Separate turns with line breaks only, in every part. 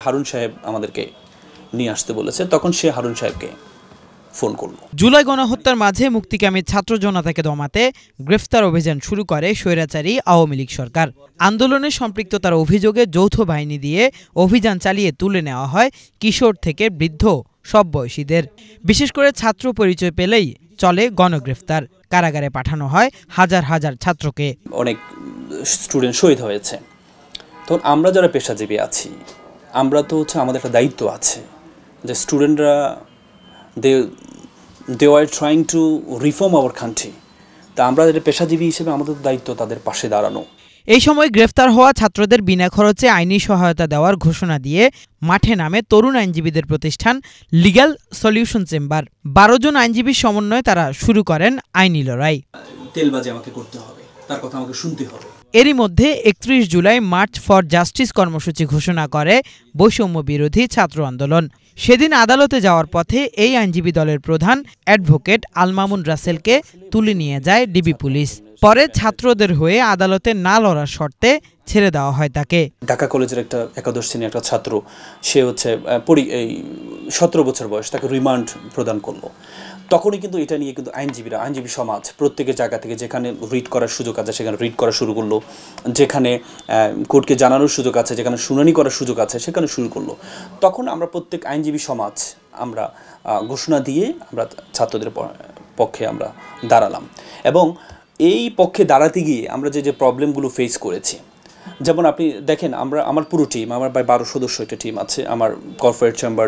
হারুন সাহেব আমাদেরকে নিয়ে আসতে বলেছে, তখন সে হারুন সাহেবকে ফোন করলো।
জুলাই গণহত্যার মাঝে মুক্তিকামী ছাত্র জনতাকে দমাতে গ্রেফতার অভিযান শুরু করে স্বৈরাচারী আওয়ামী লীগ সরকার। আন্দোলনে সম্পৃক্ততার অভিযোগে যৌথ বাহিনী দিয়ে অভিযান চালিয়ে তুলে নেওয়া হয় কিশোর থেকে বৃদ্ধ সব বয়সীদের। বিশেষ করে ছাত্র পরিচয় পেলেই চলে গণগ্রেফতার। কারাগারে পাঠানো হয় হাজার হাজার ছাত্রকে।
অনেক স্টুডেন্ট শহীদ হয়েছে। তখন আমরা যারা পেশাজীবী আছি, আমরা তো আমাদের একটা দায়িত্ব আছে যে স্টুডেন্টরা they are trying to reform our country. তা আমরা পেশাজীবী হিসেবে আমাদের দায়িত্ব তাদের পাশে দাঁড়ানো।
এই সময় গ্রেফতার হওয়া ছাত্রদের বিনা খরচে আইনি সহায়তা দেওয়ার ঘোষণা দিয়ে মাঠে নামে তরুণ আইনজীবীদের প্রতিষ্ঠান লিগ্যাল সলিউশন চেম্বার। 12 জন আইনজীবীর সমন্বয়ে তারা শুরু করেন আইনি লড়াই।
তেলবাজি আমাকে করতে হবে, তার কথা আমাকে শুনতে হবে।
এরই মধ্যে 31 জুলাই মার্চ ফর জাস্টিস কর্মসূচি ঘোষণা করে বৈষম্য বিরোধী ছাত্র আন্দোলন। সেদিন আদালতে যাওয়ার পথে এই আইনজীবী দলের প্রধান অ্যাডভোকেট আল মামুন রাসেলকে তুলে নিয়ে যায় ডিবি পুলিশ। পরে ছাত্রদের হয়ে আদালতে না লড়ার শর্তে ছেড়ে দেওয়া হয় তাকে।
ঢাকা কলেজের একটা একাদশ শ্রেণীর একটা ছাত্র, সে এই 17 বছর বয়স, তাকে রিমান্ড প্রদান করলো। তখনই কিন্তু এটা নিয়ে কিন্তু আইনজীবী সমাজ প্রত্যেকের জায়গা থেকে যেখানে রিড করার সুযোগ আছে সেখানে রিড করা শুরু করলো, যেখানে কোর্টকে জানানোর সুযোগ আছে, যেখানে শুনানি করার সুযোগ আছে সেখানে শুরু করলো। তখন আমরা প্রত্যেক আইনজীবী সমাজ আমরা ঘোষণা দিয়ে আমরা ছাত্রদের পক্ষে আমরা দাঁড়ালাম। এবং এই পক্ষে দাঁড়াতে গিয়ে আমরা যে প্রবলেমগুলো ফেস করেছি, যেমন আপনি দেখেন আমার পুরো টিম, আমার প্রায় 12 সদস্য একটা টিম আছে, আমার কর্পোরেট চেম্বার,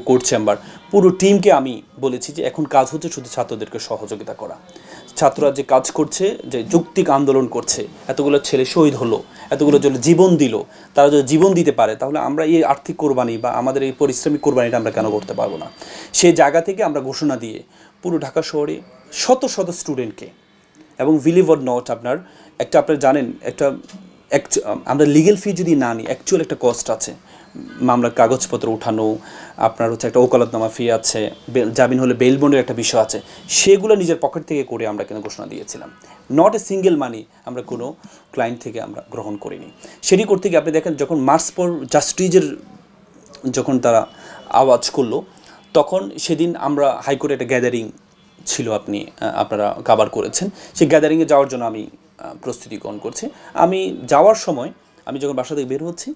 কোর্ট চেম্বার, পুরো টিমকে আমি বলেছি যে এখন কাজ হচ্ছে শুধু ছাত্রদেরকে সহযোগিতা করা। ছাত্ররা যে কাজ করছে, যে যৌক্তিক আন্দোলন করছে, এতগুলো ছেলে শহীদ হলো, এতগুলো জন্য জীবন দিল, তারা যদি জীবন দিতে পারে তাহলে আমরা এই আর্থিক কোরবানি বা আমাদের এই পরিশ্রমিক কোরবানিটা আমরা কেন করতে পারবো না? সেই জায়গা থেকে আমরা ঘোষণা দিয়ে পুরো ঢাকা শহরে শত শত স্টুডেন্টকে, এবং বিলিভ অর নট আপনারা জানেন আমরা লিগেল ফি যদি না নিই, অ্যাকচুয়াল একটা কস্ট আছে। মামলার কাগজপত্র উঠানো, আপনার একটা ওকালতনামা ফি আছে, জামিন হলে বেল বন্ডের একটা বিষয় আছে, সেগুলো নিজের পকেট থেকে করে আমরা কিন্তু ঘোষণা দিয়েছিলাম। নট এ সিঙ্গেল মানি আমরা কোনো ক্লায়েন্ট থেকে আমরা গ্রহণ করিনি। সেটি করতে গিয়ে আপনি দেখেন যখন মার্চ ফর জাস্টিসের যখন তারা আওয়াজ করলো, তখন সেদিন আমরা হাইকোর্টে একটা গ্যাদারিং ছিল, আপনারা কাভার করেছেন। সেই গ্যাদারিংয়ে যাওয়ার জন্য আমি প্রস্তুতি গ্রহণ করছি। আমি যাওয়ার সময়, আমি যখন বাসা থেকে বের হচ্ছি,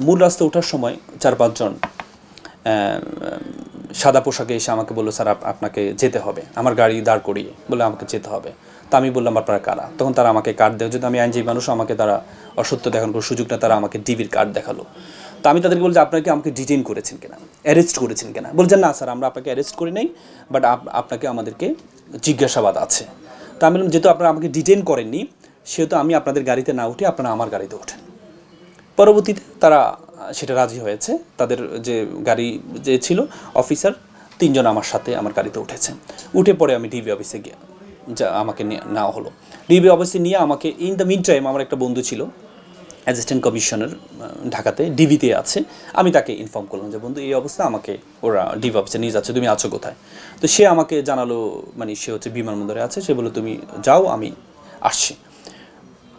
মূল রাস্তায় ওঠার সময় 4-5 জন সাদা পোশাকে এসে আমাকে বললো, স্যার আপনাকে যেতে হবে। আমার গাড়ি দাঁড় করিয়ে বলে আমাকে যেতে হবে। তা আমি বললাম আপনারা কারা? তখন তারা আমাকে কার্ড দেয়, যদি আমি আইনজীবী মানুষ, আমাকে তারা অসত্য দেখানোর সুযোগটা, তারা আমাকে ডিবির কার্ড দেখালো। তো আমি তাদেরকে বলছি, আপনাকে আমাকে ডিটেইন করেছেন কিনা, অ্যারেস্ট করেছেন কিনা? বলছেন না স্যার, আমরা আপনাকে অ্যারেস্ট করি নাই, বাট আমাদেরকে জিজ্ঞাসাবাদ আছে। তা আমি বললাম, যেহেতু আপনারা আমাকে ডিটেইন করেননি, সেহেতু আমি আপনাদের গাড়িতে না উঠে আপনারা আমার গাড়িতে ওঠেন। পরবর্তীতে তারা সেটা রাজি হয়েছে। তাদের যে গাড়ি যে ছিল অফিসার 3 জন আমার সাথে আমার গাড়িতে উঠেছে। উঠে পরে আমি ডিবি অফিসে গিয়ে আমাকে নেওয়া হলো। ডিবি অফিসে নিয়ে আমাকে, ইন দ্য মিন টাইম আমার একটা বন্ধু ছিল অ্যাসিস্ট্যান্ট কমিশনার ঢাকাতে, ডিবিতে আছে। আমি তাকে ইনফর্ম করলাম যে বন্ধু এই অবস্থা, আমাকে ওরা ডিবি অফিসে নিয়ে যাচ্ছে, তুমি আছো কোথায়? তো সে আমাকে জানালো, সে বিমানবন্দরে আছে। সে বললো তুমি যাও, আমি আসছি।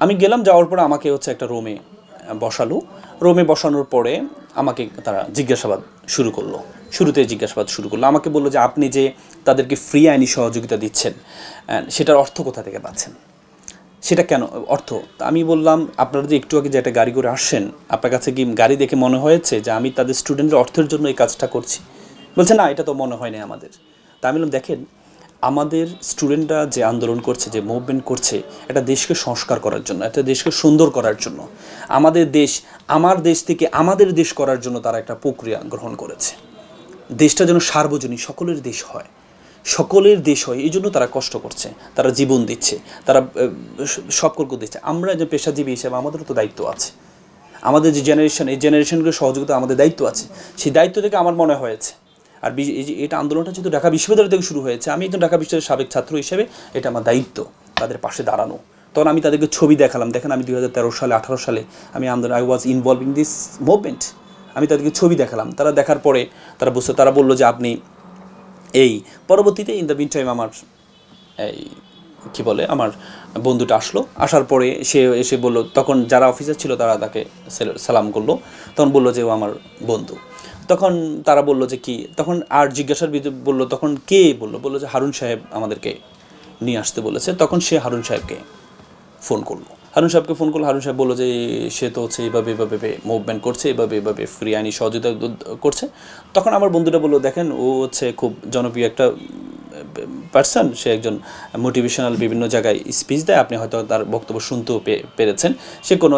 আমি গেলাম। যাওয়ার পরে আমাকে একটা রুমে বসালো। রুমে বসানোর পরে আমাকে তারা জিজ্ঞাসাবাদ শুরু করলো। আমাকে বললো যে আপনি যে তাদেরকে ফ্রি আইনি সহযোগিতা দিচ্ছেন, সেটার অর্থ কোথা থেকে পাচ্ছেন, সেটা কেন অর্থ? আমি বললাম, আপনারা যে একটু আগে যে একটা গাড়ি করে আসছেন, আপনার কাছে কি গাড়ি দেখে মনে হয়েছে যে আমি তাদের স্টুডেন্টের অর্থের জন্য এই কাজটা করছি? বলছে না, এটা তো মনে হয় না আমাদের। তা আমি বললাম, দেখেন, আমাদের স্টুডেন্টরা যে আন্দোলন করছে, যে মুভমেন্ট করছে, এটা দেশকে সংস্কার করার জন্য, একটা দেশকে সুন্দর করার জন্য, আমার দেশ থেকে আমাদের দেশ করার জন্য তারা একটা প্রক্রিয়া গ্রহণ করেছে। দেশটা যেন সার্বজনীন, সকলের দেশ হয়, এই জন্য তারা কষ্ট করছে, তারা জীবন দিচ্ছে, তারা সকলকে দিচ্ছে। আমরা যে পেশাজীবী হিসেবে আমাদেরও তো দায়িত্ব আছে। আমাদের যে জেনারেশন, এই জেনারেশনকে সহযোগিতা আমাদের দায়িত্ব আছে। সেই দায়িত্ব থেকে আমার মনে হয়েছে, আর এটা আন্দোলনটা যেহেতু ঢাকা বিশ্ববিদ্যালয় থেকে শুরু হয়েছে, আমি একজন ঢাকা বিশ্ববিদ্যালয়ের সাবেক ছাত্র হিসেবে এটা আমার দায়িত্ব তাদের পাশে দাঁড়ানো। তখন আমি তাদেরকে ছবি দেখালাম, দেখেন আমি 2013 সালে 18 সালে আমি I was involve in this movement. আমি তাদেরকে ছবি দেখালাম। তারা দেখার পরে তারা বললো যে আপনি এই। পরবর্তীতে ইন দ্য মিন টাইম আমার এই কি বলে আমার বন্ধুটা আসলো, আসার পরে সে এসে বললো, তখন যারা অফিসার ছিল তারা তাকে সালাম করলো, তখন বললো যে ও আমার বন্ধু। তখন তারা বললো যে কি, তখন আর জিজ্ঞাসার বললো তখন কে বললো যে হারুন সাহেব আমাদেরকে নিয়ে আসতে বলেছে। তখন সে হারুন সাহেবকে ফোন করলো, হারুন সাহেব বললো যে সে তো হচ্ছে এইভাবে মুভমেন্ট করছে, এভাবে ফ্রি আইনি সহযোগিতা করছে। তখন আমার বন্ধুটা বললো, দেখেন ও হচ্ছে খুব জনপ্রিয় একটা পার্সন, সে একজন মোটিভেশনাল বিভিন্ন জায়গায় স্পিচ দেয়, আপনি হয়তো তার বক্তব্য শুনতেও পেরেছেন, সে কোনো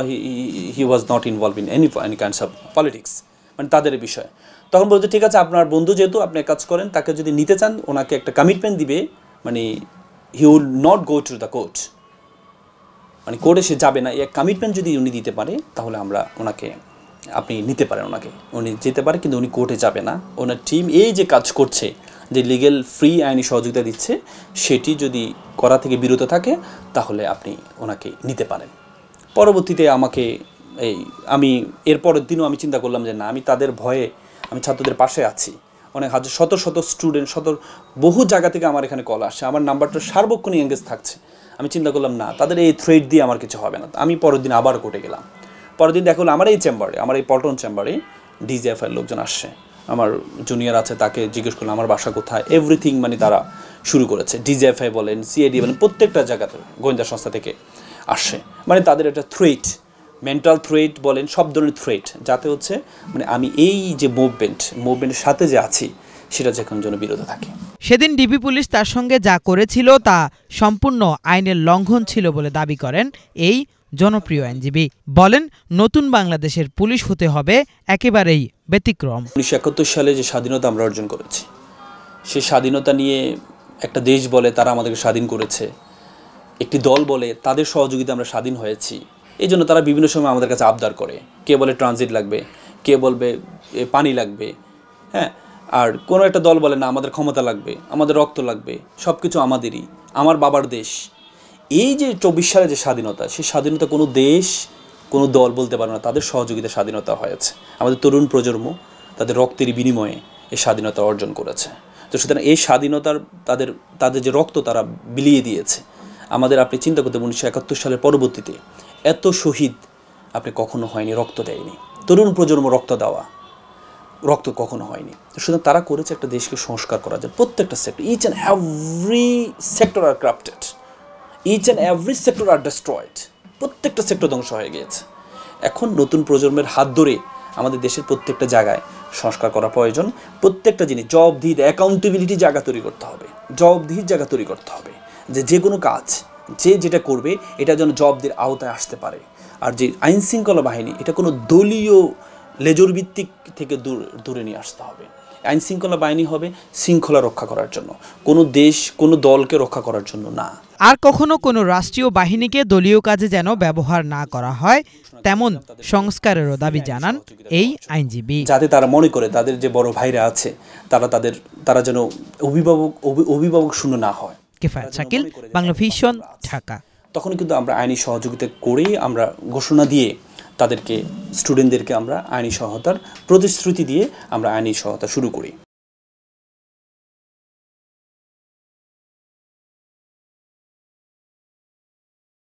he was not involve in any kinds of politics, মানে তাদের বিষয়। তখন বলছে ঠিক আছে, আপনার বন্ধু যেহেতু আপনি কাজ করেন, তাকে যদি নিতে চান ওনাকে একটা কমিটমেন্ট দিবে, মানে he will not go to the court, মানে কোর্টে সে যাবে না, এই কমিটমেন্ট যদি উনি দিতে পারে তাহলে আমরা ওনাকে, আপনি নিতে পারেন ওনাকে, উনি যেতে পারে কিন্তু উনি কোর্টে যাবে না। ওনার টিম এই যে কাজ করছে, যে লিগ্যাল ফ্রি আইনি সহযোগিতা দিচ্ছে, সেটি যদি করা থেকে বিরত থাকে তাহলে আপনি ওনাকে নিতে পারেন। পরবর্তীতে আমাকে আমি এর পরের দিনও আমি চিন্তা করলাম যে না, আমি তাদের ভয়ে, আমি ছাত্রদের পাশে আছি, অনেক হাজার শত স্টুডেন্ট, বহু জায়গা থেকে আমার এখানে কল আসছে, আমার নাম্বারটা সার্বক্ষণিক এঙ্গেজ থাকছে। আমি চিন্তা করলাম না, তাদের এই থ্রেড দিয়ে আমার কিছু হবে না। আমি পরের দিন আবার কোর্টে গেলাম। পরের দিন দেখা হলো আমার এই চেম্বারে, আমার এই পল্টন চেম্বারে ডিজিএফআইয়ের লোকজন আসছে, আমার জুনিয়র আছে, তাকে জিজ্ঞেস করলাম আমার বাসা কোথায়, এভরিথিং মানে তারা শুরু করেছে। ডিজিএফআই বলেন, সিআইডি বলেন, প্রত্যেকটা জায়গাতে গোয়েন্দা সংস্থা থেকে আসছে, মানে তাদের একটা থ্রেট, মেন্টাল থ্রেট বলেন, সব ধরনের থ্রেট, যাতে হচ্ছে মানে আমি এই যে মুভমেন্টের সাথে যে আছি সেটা যেখান জন্য বিরত থাকে।
সেদিন ডিবি পুলিশ তার সঙ্গে যা করেছিল তা সম্পূর্ণ আইনের লঙ্ঘন ছিল বলে দাবি করেন এই জনপ্রিয় আইনজীবী। বলেন, নতুন বাংলাদেশের পুলিশ হতে হবে একেবারেই ব্যতিক্রম।
1971 সালে যে স্বাধীনতা আমরা অর্জন করেছি, সেই স্বাধীনতা নিয়ে একটা দেশ বলে তারা আমাদেরকে স্বাধীন করেছে, একটি দল বলে তাদের সহযোগিতা আমরা স্বাধীন হয়েছি, এই জন্য তারা বিভিন্ন সময় আমাদের কাছে আবদার করে, কে বলে ট্রানজিট লাগবে, কে বলবে পানি লাগবে, হ্যাঁ, আর কোনো একটা দল বলে না আমাদের ক্ষমতা লাগবে, আমাদের রক্ত লাগবে, সব কিছু আমাদেরই, আমার বাবার দেশ। এই যে 24 সালে যে স্বাধীনতা, সেই স্বাধীনতা কোনো দেশ, কোনো দল বলতে পারে না তাদের সহযোগিতা স্বাধীনতা হয়েছে। আমাদের তরুণ প্রজন্ম তাদের রক্তের বিনিময়ে এই স্বাধীনতা অর্জন করেছে। তো সুতরাং এই স্বাধীনতার তাদের যে রক্ত তারা বিলিয়ে দিয়েছে, আমাদের আপনি চিন্তা করতে 1971 সালের পরবর্তীতে এত শহীদ আপনি কখনো হয়নি, রক্ত দেয়নি, তরুণ প্রজন্ম রক্ত কখনো হয়নি। সুতরাং তারা করেছে একটা দেশকে সংস্কার করা যায়, প্রত্যেকটা sector, each and every sector are corrupted, each and every sector are destroyed, প্রত্যেকটা সেক্টর ধ্বংস হয়ে গিয়েছে। এখন নতুন প্রজন্মের হাত ধরে আমাদের দেশের প্রত্যেকটা জায়গায় সংস্কার করা প্রয়োজন। প্রত্যেকটা জিনিস জবাবদিহির, অ্যাকাউন্টেবিলিটি জায়গা তৈরি করতে হবে, জবাবদিহির জায়গা তৈরি করতে হবে, যে কোনো কাজ যেটা করবে এটা যেন জবাবদিহির আওতায় আসতে পারে। আর যে আইনশৃঙ্খলা বাহিনী, এটা কোনো দলীয় লেজর ভিত্তিক থেকে দূরে নিয়ে আসতে হবে। আইনশৃঙ্খলা বাহিনী হবে শৃঙ্খলা রক্ষা করার জন্য, কোনো দেশ কোনো দলকে রক্ষা করার জন্য না।
আর কখনো কোনো রাষ্ট্রীয় বাহিনীকে দলীয় কাজে যেন ব্যবহার না করা হয়, তেমন সংস্কারেরও দাবি জানান এই আইনজীবী।
যাতে তারা মনে করে তাদের যে বড় ভাইরা আছে তারা যেন অভিভাবক শূন্য না হয়।
কিফায়েত শাকিল, বাংলা ভিশন, ঢাকা।
তখন কিন্তু আমরা আইনি সহযোগিতা করে আমরা ঘোষণা দিয়ে তাদেরকে, স্টুডেন্টদেরকে আমরা আইনি সহায়তার প্রতিশ্রুতি দিয়ে আমরা আইনি সহায়তা শুরু করি।